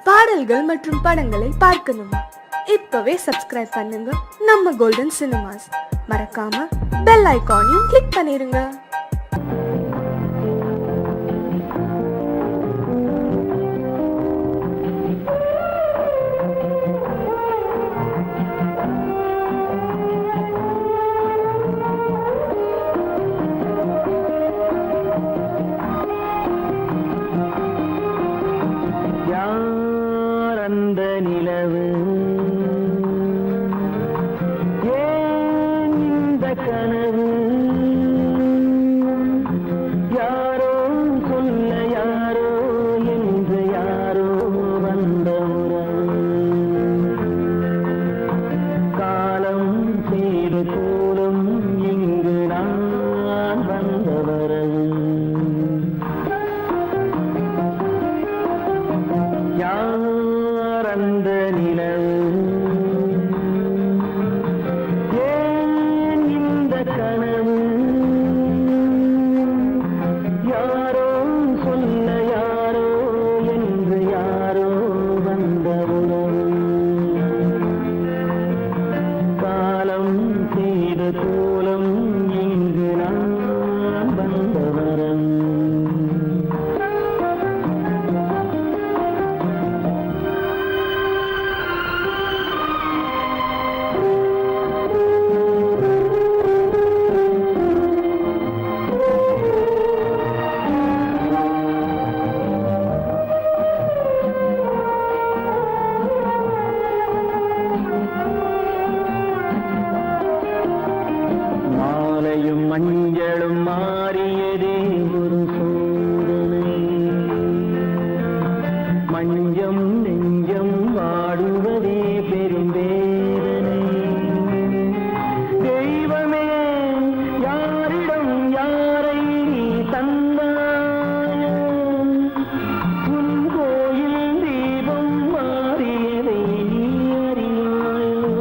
பாடல்கள் மற்றும் படங்களை பார்க்கணுமா? இப்பவே சப்ஸ்கிரைப் பண்ணுங்க நம்ம கோல்டன் சினிமாஸ். மறக்காம பெல் ஐகானையும் கிளிக் பண்ணிருங்க. மஞ்சளும் மாறியதே ஒரு சோதனை, மஞ்சம் நெஞ்சம் வாடுவதே பெரும் வேதனை. தெய்வமே யாரிடம் யாரை தந்தாயோ, உன் கோயில் தீபம் மாறியதை நீ அறியாயோ.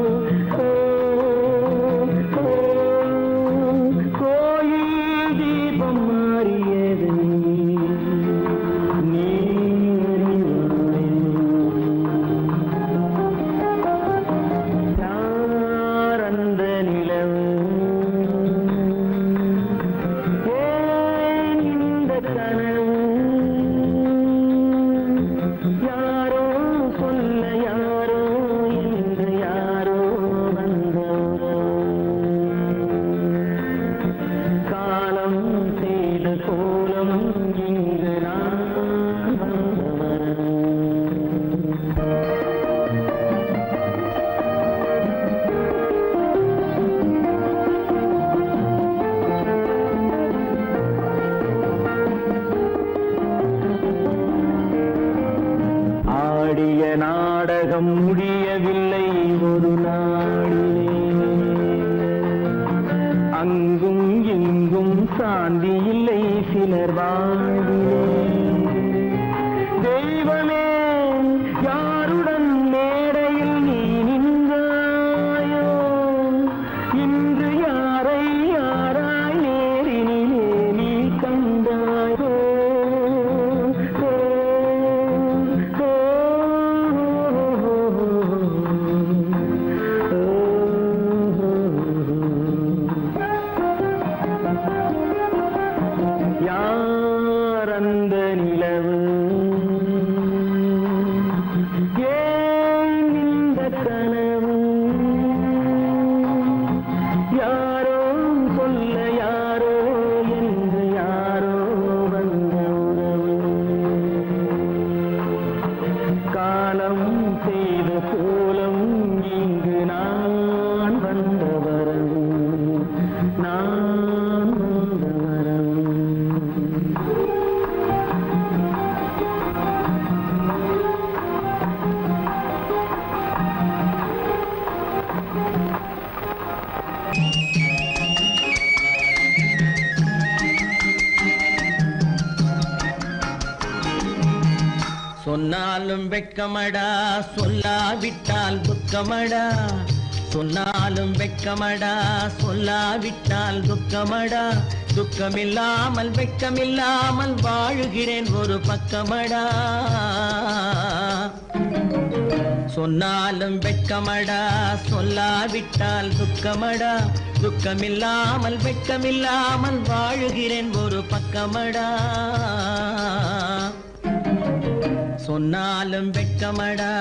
நாடகம் முடியவில்லை ஒரு நாளிலே, அங்கும் இங்கும் சாந்தி இல்லை சிலர் வாழ்விலே. தெய்வமே யாருடன் மேடையில் நீ நின்றாயோ, இன்று யாரை யாராய் நேரினிலே நீ கண்டாயோ. அந்த நிலவு ஏன் இந்த கனவு, யாரோ சொல்ல யாரோ என்று யாரோ வந்த உறவு. காலம் செய்த கோலம் இங்கு நான் வந்த வரவு, நான் வந்த வரவு. சொன்னாலும் வெட்கமடா, சொல்லாவிட்டால் துக்கமடா. சொன்னாலும் வெட்கமடா, சொல்லாவிட்டால் துக்கமடா. துக்கமில்லாமல் வெட்கமில்லாமல் வாழுகிறேன் ஒரு பக்கமடா. சொன்னாலும் வெட்கமடா சொல்லாவிட்டால் துக்கமடா துக்கமில்லாமல் வெட்கமில்லாமல் வாழுகிறேன் ஒரு பக்கமடா சொன்னாலும் வெட்கமடா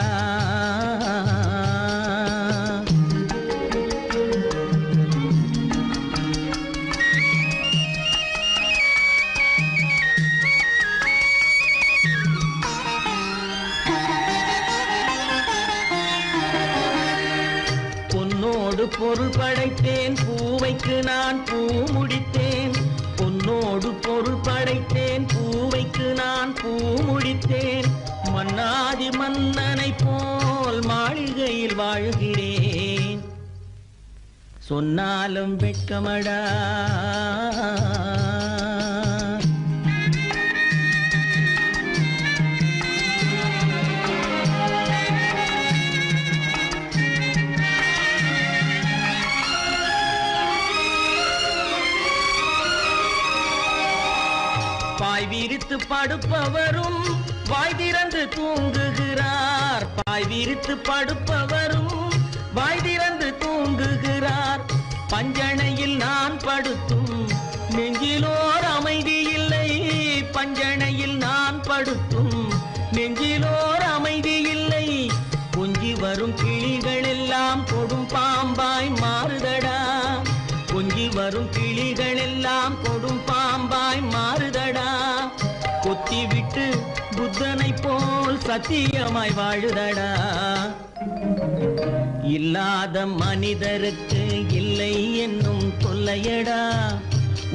பொன்னோடு பொருள் படைத்தேன் பூவைக்கு நான் பூ முடித்தேன் பொன்னோடு பொருள் படைத்தேன் பூவைக்கு நான் பூ முடித்தேன் மன்னாதி மன்னனை போல் மாளிகையில் வாழ்கிறேன் சொன்னாலும் வெட்கமடா பாய் விரித்து படுப்பவரும் வாய் திறந்து தூங்குகிறார் பாய் விரித்து படுப்பவரும் வாய் திறந்து தூங்குகிறார் பஞ்சணையில் நான் படுத்தும் நெஞ்சிலோர் அமைதி இல்லை பஞ்சணையில் நான் படுத்தும் நெஞ்சிலோர் அமைதி இல்லை கொஞ்சி வரும் கிளிகள் எல்லாம் கொடும் பாம்பாய் மாறுதடா கொஞ்சி வரும் கிளிகள் எல்லாம் கொடும் பாம்பாய் மாறுதடா கொத்தி விட்டு புத்தனை போல் சத்தியமாய் வாழுதடா இல்லாத மனிதருக்கு இல்லை என்னும் தொல்லையடா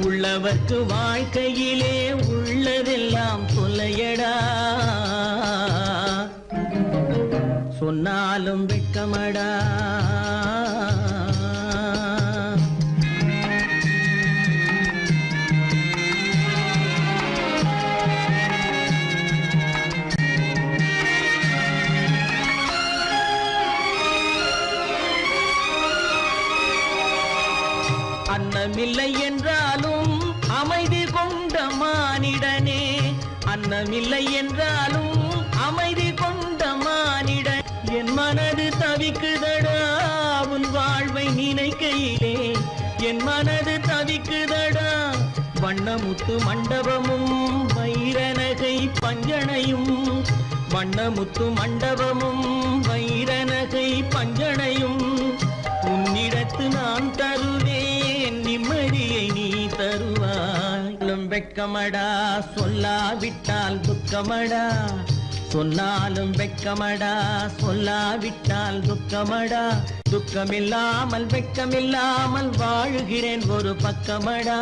உள்ளவர்க்கு வாழ்க்கையிலே உள்ளதெல்லாம் தொல்லையடா சொன்னாலும் வெட்கமடா அன்னமில்லை என்றாலும் அமைதி கொண்ட மானிடனே அன்னமில்லை என்றாலும் அமைதி கொண்ட மானிடன் என் மனது தவிக்குதடா உன் வாழ்வை நினைக்கையிலே என் மனது தவிக்குதடா வண்ணமுத்து மண்டபமும் வைரநகை பஞ்சனையும் வண்ணமுத்து மண்டபமும் வைரநகை பஞ்சனையும் உன்னிடத்து நான் தருவேன் நிம்மதியை நீ தருவாய் வெட்கமடா சொல்லாவிட்டால் துக்கமடா சொன்னாலும் வெட்கமடா சொல்லாவிட்டால் துக்கமடா துக்கமில்லாமல் வெட்கமில்லாமல் வாழுகிறேன் ஒரு பக்கமடா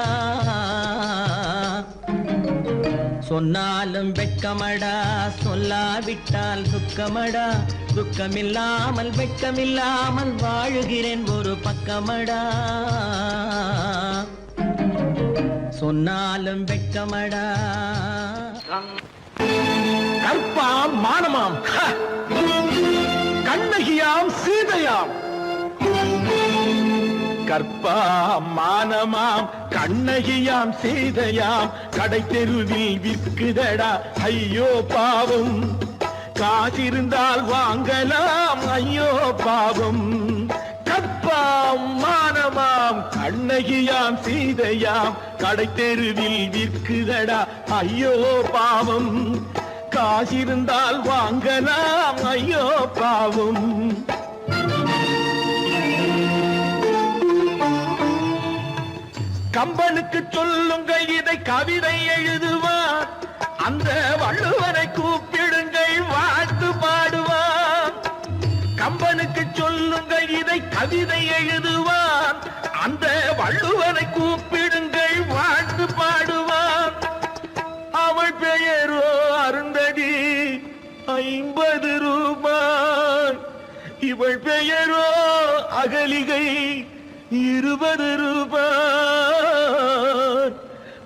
சொன்னாலும் வெட்கமடா சொல்லாவிட்டால் துக்கமடா துக்கமில்லாமல் வெட்கமில்லாமல் வாழுகிறேன் ஒரு பக்கமடா சொன்னாலும் வெட்கமடா கற்பாம் மானமாம் கண்ணகியாம் சீதையாம் கற்பாம் மானமாம் கண்ணகியாம் சீதையாம் கடை தெருவில் விற்குதடா ஐயோ பாவம் காசிருந்தால் வாங்கலாம் ஐயோ பாவம் கற்பாம் மானமாம் கண்ணகியாம் சீதையாம் கடை தெருவில் விற்குதடா ஐயோ பாவம் காசிருந்தால் வாங்கலாம் ஐயோ பாவம் கம்பனுக்கு சொல்லுங்கள் இதை கவிதை எழுதுவார் அந்த வள்ளுவரை கூப்பிடுங்கள் வாழ்த்து பாடுவார் கம்பனுக்கு சொல்லுங்கள் இதை கவிதை எழுதுவார் அந்த வள்ளுவரை கூப்பிடுங்கள் வாழ்த்து பாடுவார் அவள் பெயரோ அருந்ததி 50 ரூபாய் இவள் பெயரோ அகலிகை 20 ரூபாய்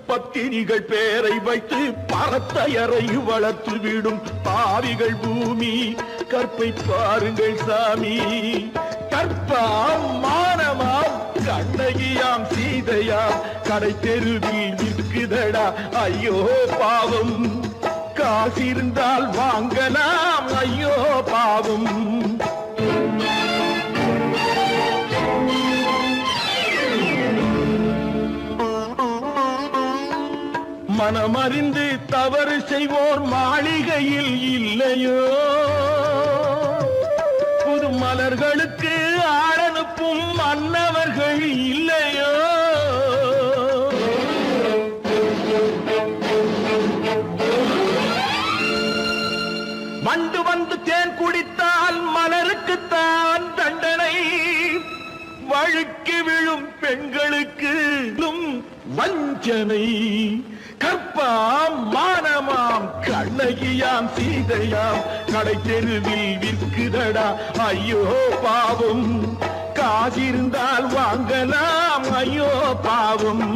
பத்தினிகள் பேரை வைத்து பரத்தையறை வளர்த்து விடும் பாவிகள் பூமி கற்பை பாருங்கள் சாமி கற்பாம் மானமாம் கண்ணகியாம் சீதையாம் கடை தெருவில் விற்குதடா ஐயோ பாவம் காசிருந்தால் வாங்கலாம் ஐயோ பாவம் மனமறிந்து தவறு செய்வோர் மாளிகையில் இல்லையோ, புது மலர்களுக்கு ஆளனுப்பும் மன்னவர்கள் இல்லையோ. வண்டு வந்து தேன் குடித்தால் மலருக்குத்தான் தண்டனை, வழுக்கி விழும் பெண்களுக்கு வஞ்சனை. கற்பாம் மானமாம் கண்ணகியாம் சீதையாம் கடை தெருவில் விற்குதடா ஐயோ பாவம். காசிருந்தால் வாங்கலாம் ஐயோ பாவம்.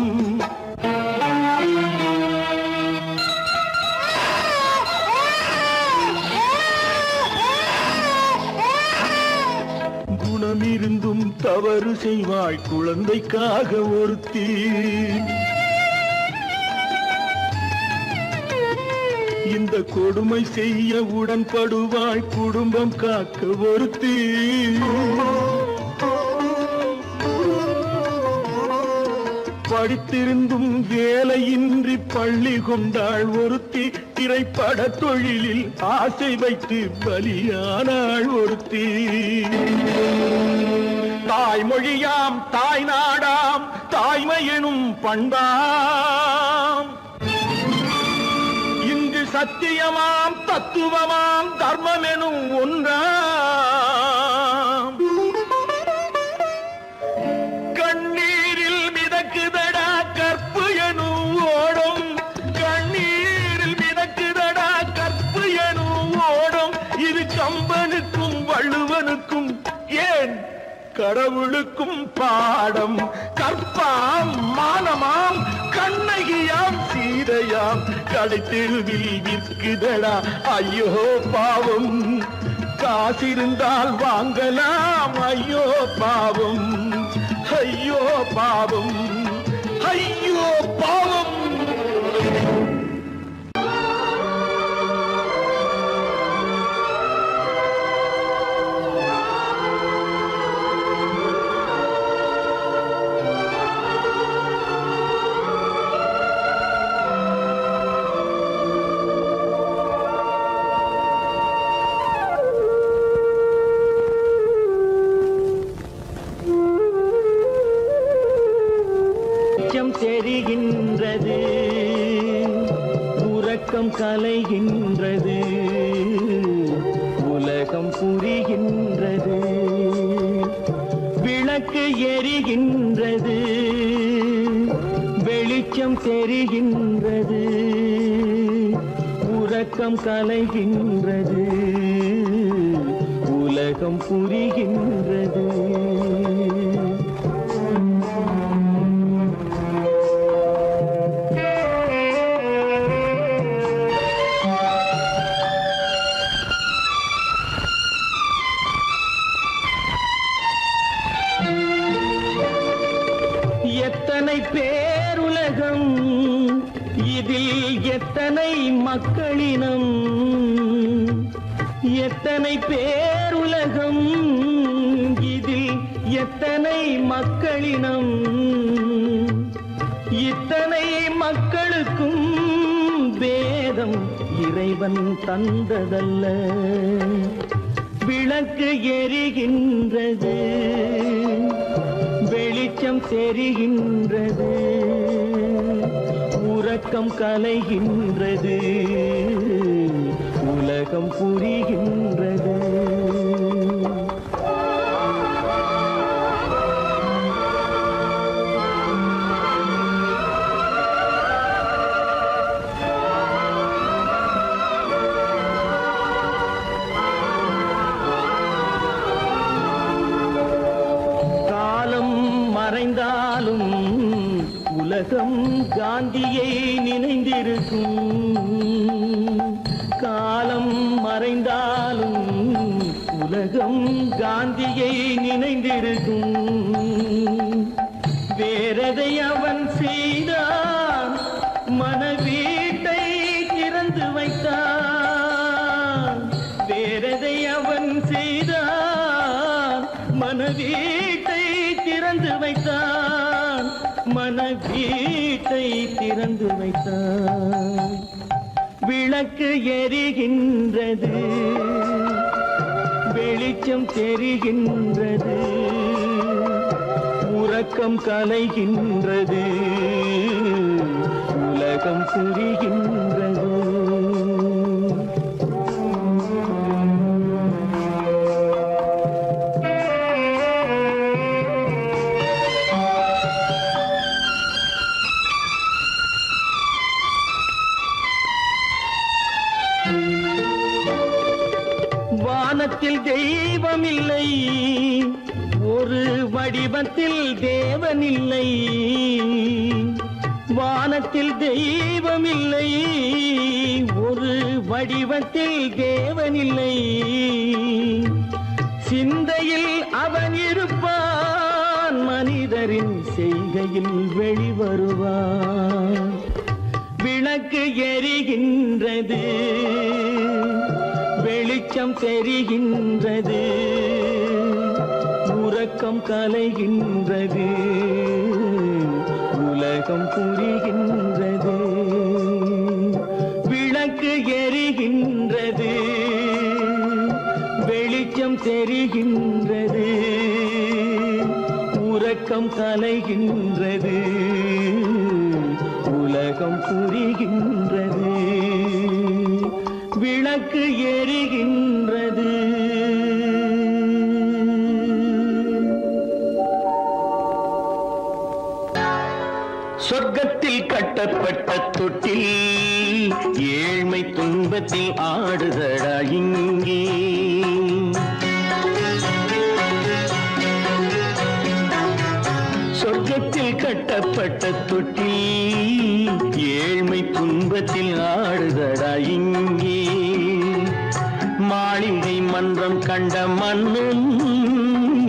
குணமிருந்தும் தவறு செய்வாய் குழந்தைக்காக ஒருத்தி, இந்த கொடுமை செய்ய உடன்படுவாய் குடும்பம் காக்க ஒருத்தி. படித்திருந்தும் வேலையின்றி பள்ளி கொண்டாள் ஒருத்தி, திரைப்பட தொழிலில் ஆசை வைத்து பலியானாள் ஒருத்தி. தாய்மொழியாம் தாய் நாடாம் தாய்மையெனும் பண்பாம், இங்கு சத்தியமாம் தத்துவமாம் தர்மமெனும் ஒன்றாம். கண்ணீரில் மிதக்குதடா கற்பு எனும் ஓடும், கண்ணீரில் மிதக்குதடா கற்பு எனும் ஓடும். இது கம்பனுக்கும் வள்ளுவனுக்கும் ஏன் கடவுளுக்கும் பாடம். கற்பாம் மானமாம் கண்ணகியாம் சீதையாம் கடை தெருவில் விற்குதடா ஐயோ பாவம். காசிருந்தால் வாங்கலாம் ஐயோ பாவம். ஐயோ பாவம், ஐயோ பாவம். தெரிகின்றது, உறக்கம் கலைகின்றது, உலகம் புரிகின்றது, விளக்கு எரிகின்றது, வெளிச்சம் தெரிகின்றது, உறக்கம் கலைகின்றது, உலகம் புரிகின்றது. எத்தனை பேருலகம், இதில் எத்தனை மக்களினம், எத்தனை பேருலகம், இதில் எத்தனை மக்களினம், இத்தனை மக்களுக்கும் வேதம் இறைவன் தந்ததல்ல. விளக்கு எரிகின்றது, வெளிச்சம் தெரிகின்றது, உறக்கம் கலைகின்றது, உலகம் புரிகின்றது. மறைந்தாலும் உலகம் காந்தியை நினைந்திருக்கும், காலம் மறைந்தாலும் உலகம் காந்தியை நினைந்திருக்கும். வேறதை அவன் செய்தான், மனவீட்டை திறந்து வைத்தான். வேறதை அவன் செய்தான், மனவீட்டை திறந்து வைத்தான். மன மன வீட்டை திறந்து வைத்தாய். விளக்கு எரிகின்றது, வெளிச்சம் தெரிகின்றது, உறக்கம் கலைகின்றது, உலகம் புரிகின்றது. வானத்தில் தெய்வம் இல்லை, ஒரு வடிவத்தில் தேவன் இல்லை. வானத்தில் தெய்வம் இல்லை, ஒரு வடிவத்தில் தேவன் இல்லை. சிந்தையில் அவன் இருப்பான், மனிதரின் செய்கையில் வெளிவருவான். விளக்கு எரிகின்றது, வெளிச்சம் தெரிகின்றது, உறக்கம் கலைகின்றது, உலகம் புரிகின்றது. விளக்கு எரிகின்றது, வெளிச்சம் தெரிகின்றது, உறக்கம் கலைகின்றது, உலகம் புரிகின்றது. விளக்கு எரிகின்றது. சொர்க்கத்தில் கட்டப்பட்ட தொட்டில் ஏழ்மை துன்பத்தில் ஆடுதடா இங்கே. சொர்க்கத்தில் கட்டப்பட்ட தொட்டில் ஏழ்மை துன்பத்தில் ஆடுதடா இங்கே. மாளிகை மன்றம் கண்ட மன்னன்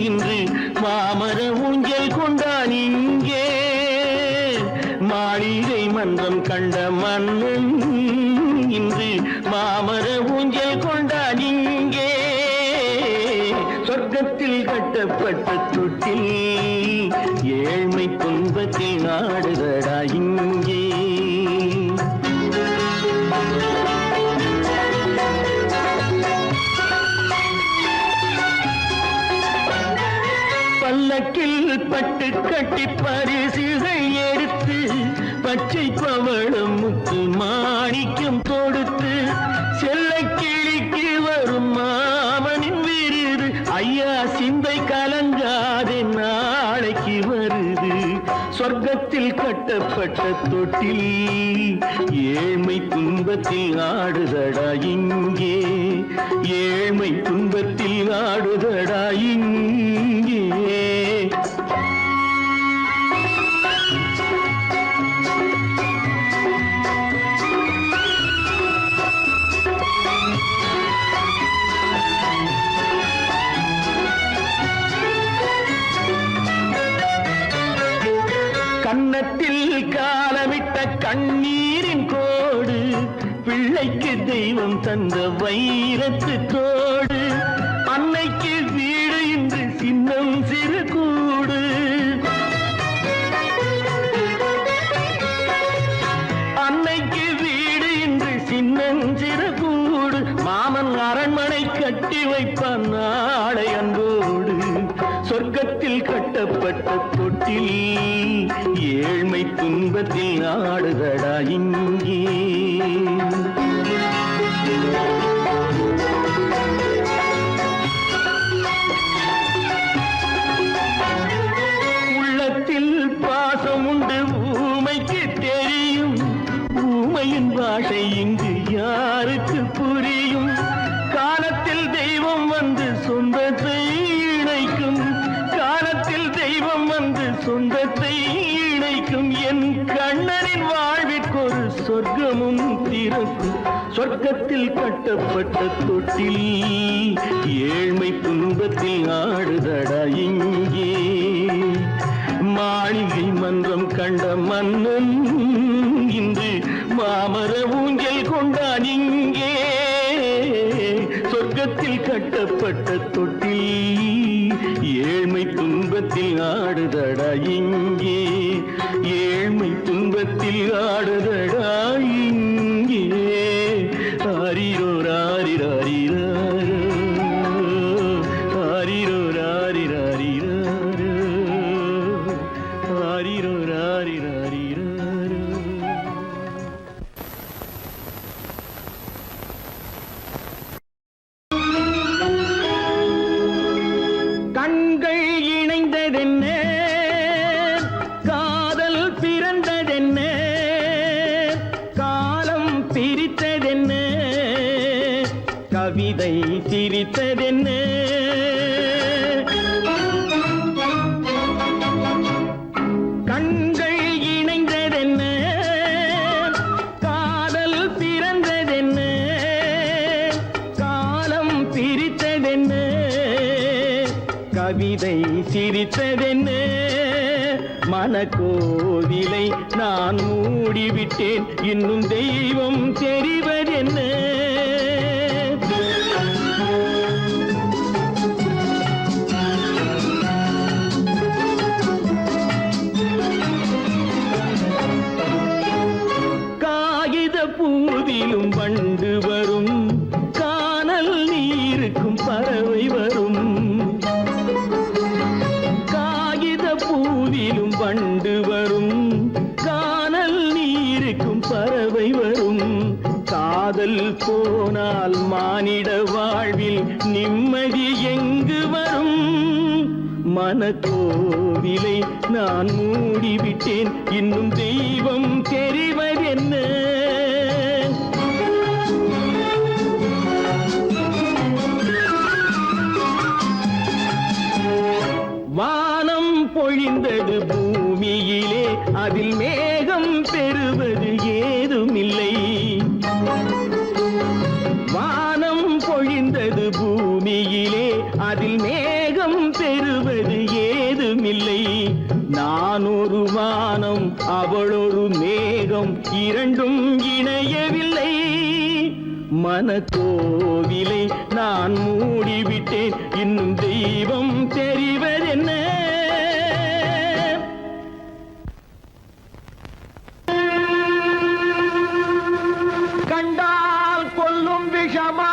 இன்று மாமர ஊஞ்சல் கொண்டான் இங்கே. மாளிகை மன்றம் கண்ட மன்னன் இன்று மாமர ஊஞ்சல் கொண்டான் இங்கே. சொர்க்கத்தில் கட்டப்பட்ட தொட்டில் ஏழ்மை துன்பத்தில் ஆடுதடா இங்கே. பல்லக்கில் பட்டு கட்டி பரிசுகள் எடுத்து, பச்சை பவளம் முத்து மாணிக்கம் கொடுத்து, செல்ல கிளிக்கு வரும் மாமனின் விருது. ஐயா சிந்தை கலங்காதே, நாளைக்கு வருது. சொர்க்கத்தில் கட்டப்பட்ட தொட்டில் ஏழ்மை துன்பத்தில் ஆடுதடா இங்கே. ஏழ்மை துன்பத்தில் ஆடுதடா இங்கே. கன்னத்தில் காலமிட்ட கண்ணீரின் கோடு, பிள்ளைக்கு தெய்வம் தந்த வைரத்து தோடு. அன்னைக்கு வீடு இன்று சின்னம் சிறு கூடு. அன்னைக்கு வீடு இன்று சின்னம் சிறு கூடு. மாமன் அரண்மனை கட்டி வைப்பான் நாளை அன்போடு. சொர்க்கத்தில் கட்டப்பட்ட தொட்டில் ஏழ்மை துன்பத்தில் ஆடுதடா இங்கே. உள்ளத்தில் பாசம் உண்டு ஊமைக்கு தெரியும், ஊமையின் பாஷை இங்கு யாருக்கு புரியும். காலத்தில் தெய்வம் வந்து சொந்தத்தை இணைக்கும், காலத்தில் தெய்வம் வந்து சொந்தத்தை இணைக்கும். என் கண்ணனின் வாழ்விற்கொரு சொர்க்கமும் திறக்கும். சொர்க்கத்தில் கட்டப்பட்ட தொட்டில் ஏழ்மை துன்பத்தில் ஆடுதடா இங்கே. மாளிகை மன்றம் கண்ட மன்னன் இன்று மாமர ஊஞ்சல் கொண்டான் இங்கே. சொர்க்கத்தில் கோவில் கட்டப்பட்ட தொட்டில் ஏழ்மை துன்பத்தில் ஆடுதடா இங்கே, ஏழ்மை துன்பத்தில் ஆடுதடா இங்கே. ஆரிரோ ராரிராரிராரோ, ஆரிரோ ராரிராரிராரோ, ஆரிரோ ராரிராரிராரோ. கண்கள் இணைந்ததென்ன, காதல் பிறந்ததென்ன, காலம் பிரித்ததென்ன, கவிதை சிரித்ததென்ன. கண்கள் இணைந்ததென்ன, காதல் பிறந்ததென்ன, காலம் பிரித்ததென்ன, கவிதை சிரித்ததென்ன. மனக்கோவிலை நான் மூடிவிட்டேன், இன்னும் தெய்வம் தெரிவதென்ன. காகித பூவிலும் வண்டு வரும், கானல் நீருக்கும் பறவை வரும். பூவிலும் வண்டு வரும், கானல் நீருக்கும் பறவை வரும். காதல் போனால் மானிட வாழ்வில் நிம்மதி எங்கு வரும்? மனக்கோவிலை நான் மூடிவிட்டேன், இன்னும் தெய்வம் தெரிவதென்ன. வானம் பொழிந்தது பூமியிலே, அதில் மேகம் பெறுவது ஏதுமில்லை. வானம் பொழிந்தது பூமியிலே, அதில் மேகம் பெறுவது ஏதுமில்லை. நான் ஒரு வானம், அவளொரு மேகம், இரண்டும் இணையவில்லை. மனக்கோவிலை நான் மூடிவிட்டேன், இன்னும் தெய்வம் தெரிவதென்ன. கண்டால் கொல்லும் விஷமா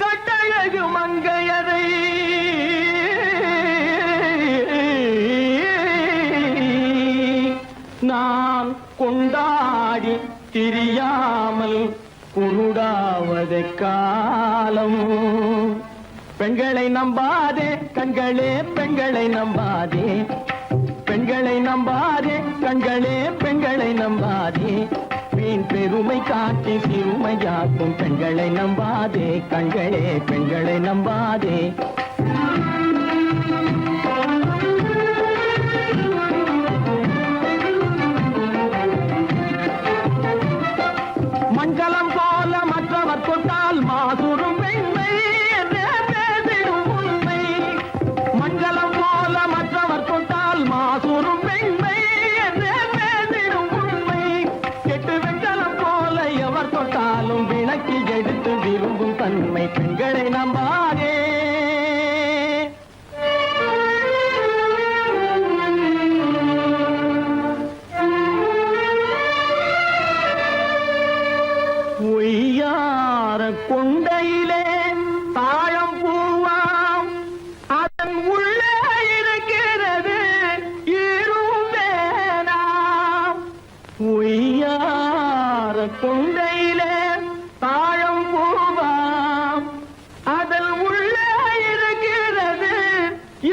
கட்டழகு மங்கையதை, நான் கொண்டாடி தெரியாமல் குருடாவத காலம். பெண்களை நம்பாதே கண்களே, பெண்களை நம்பாதே, பெண்களை நம்பாதே கண்களே, பெண்களை நம்பாதே. வீண் பெருமை காட்டி சிறுமையாக்கும் பெண்களை நம்பாதே கண்களே, பெண்களை நம்பாதே. மஞ்சளம் போல மற்றவர் கொண்டால் மாசுரும் பெண்மை என்றே பேசிடும் உண்மை. மஞ்சளம் போல மற்றவர் கொண்டால் மாசுரும் பெண்மை என்றே பேசிடும் உண்மை. கெட்டு வெஞ்சலம் போல எவர் தொட்டாலும் விளக்கி எடுத்து விரும்பும் தன்மை. பெண்களை நம்பாதே. ஒய்யார கொண்டையிலே தாழம் பூவாம், அதன் உள்ளே இருக்கிறது ஈரும் வேணாம். ஒய்யார கொண்டையிலே தாழம் பூவாம், அதன் உள்ளே இருக்கிறது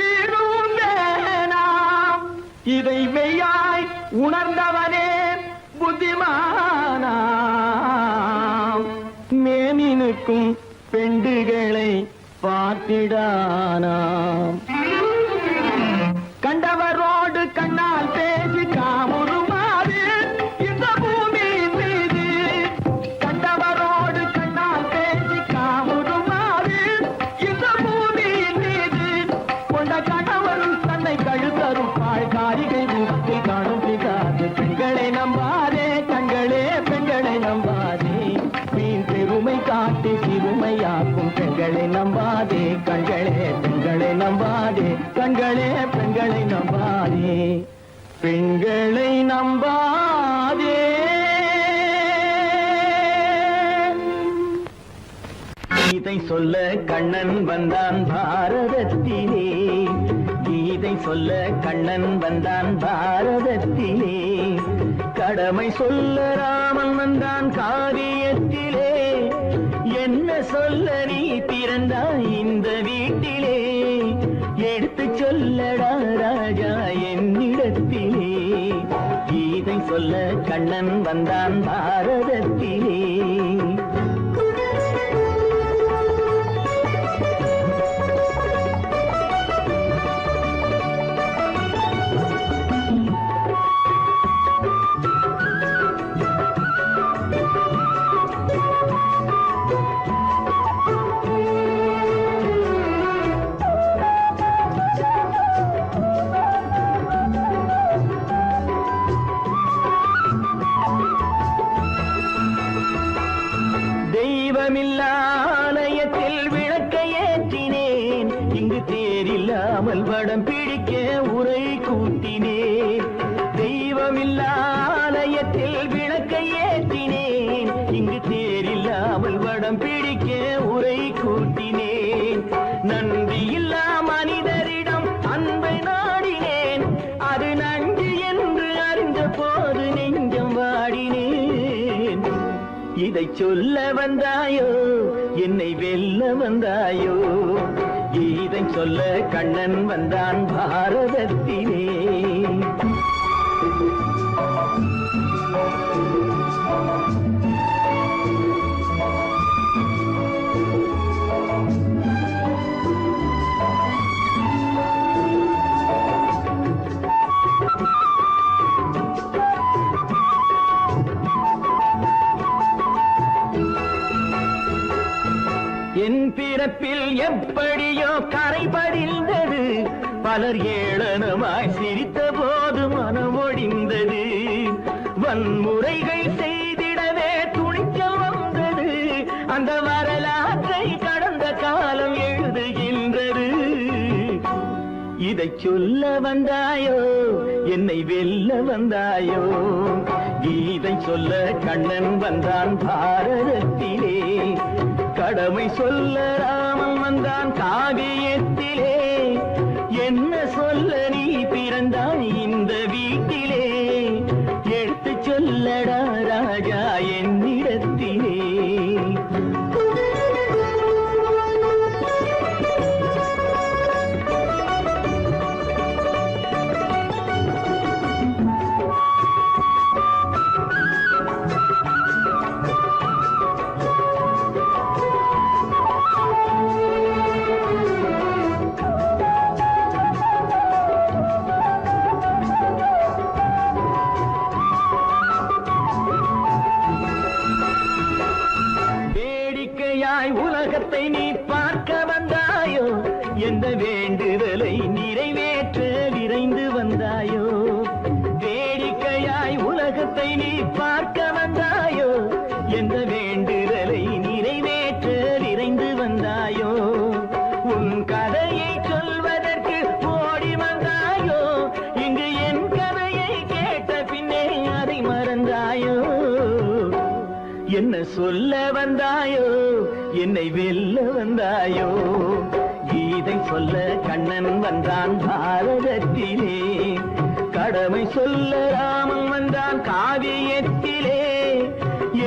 ஈரும் வேணாம். இதை மெய்யாய் உணர்ந்தவனே புத்திமானாம். மேனினுக்கும் பெண்டுகளை பார்த்திடானாம். கண்டவரோடு கண்ணால் பேசி காமுறுமாறு இந்த பூமியின் மீது. கண்டவரோடு கண்ணால் பேசி காமுறுமாறு இந்த பூமியின் மீது. கொண்ட கணவன் தன்னை கழுத்தறுப்பாள், காரிகை முகத்தில் காணும் பிதாது. பெண்களை நம்பாதே கண்களே, பெண்களை நம்பாதே. வீண் பெருமை காட்டி சிறுமையாக பெண்களை நம்பாதே கண்களே பெண்களை நம்பாதே கண்களே பெண்களை நம்பாதே பெண்களை நம்பாதே. கீதை சொல்ல கண்ணன் வந்தான் பாரதத்திலே, கீதை சொல்ல கண்ணன் வந்தான் பாரதத்திலே, கடமை சொல்ல ராமன் வந்தான் காவியத்திலே, என்ன சொல்ல நீ பிறந்தாய் இந்த வீட்டிலே, எடுத்து சொல்லடா ராஜா என்னிடத்திலே, கீதை சொல்ல கண்ணன் வந்தான் பாரதத்திலே. தெய்வமில்லாலயத்தில் விளக்கை ஏற்றினேன், இங்கு தேரில்லாமல் வடம் பிடிக்க உரை கூட்டினேன். தெய்வமில்லாலயத்தில் விளக்கை ஏற்றினேன், இங்கு தேரில்லாமல் வடம் பிடிக்க உரை கூட்டினேன். நன்றியில்லா மனிதரிடம் அன்பை நாடினேன், அது நன்றி என்று அறிந்த போது நெஞ்சம் வாடினேன். இதை சொல்ல வந்தாயோ என்னை வெல்ல வந்தாயோ, இதை சொல்ல கண்ணன் வந்தான் பாரதத்திலே. என் பிறப்பில் எப்படியோ கரை படிந்தது, பலர் ஏளனமாய் சிரித்த போது மனம் ஒடிந்தது. வன்முறைகள் செய்திடவே துணிச்சல் வந்தது, அந்த வரலாற்றை கடந்த காலம் எழுதுகின்றது. இதை சொல்ல வந்தாயோ என்னை வெல்ல வந்தாயோ, கீதை சொல்ல கண்ணன் வந்தான் பாரதத்திலே, கடமை சொல்ல ராமன் வந்தான் காவியத்திலே, என்ன சொல்ல நீ பிறந்தாய் இந்த வீட்டிலே, எடுத்து சொல்லடா ராஜா என்னிடத்திலே. உலகத்தை நீ பார்க்க வந்தாயோ, எந்த வேண்டுதலை நிறைவேற்ற விரைந்து வந்தாயோ. வேடிக்கையாய் உலகத்தை நீ பார்க்க வந்தாயோ, எந்த வேண்டுதலை நிறைவேற்ற விரைந்து வந்தாயோ. உன் கதையை சொல்வதற்கு ஓடி வந்தாயோ, இங்கு என் கதையை கேட்ட பின்னே அதை மறந்தாயோ. என்ன சொல்ல வந்தாயோ என்னை வெல்ல வந்தாயோ, கீதை சொல்ல கண்ணன் வந்தான் பாரதத்திலே, கடமை சொல்ல ராமன் வந்தான் காவியத்திலே,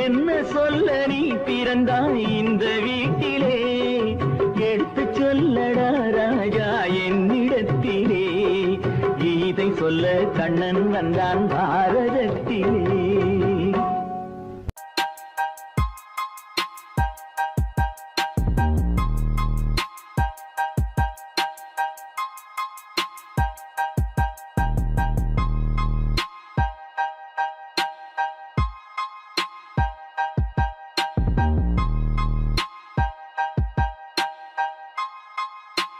என்ன சொல்ல நீ பிறந்தாய் இந்த வீட்டிலே, எடுத்து சொல்லடா ராஜா என்னிடத்திலே, கீதை சொல்ல கண்ணன் வந்தான் பாரதத்திலே.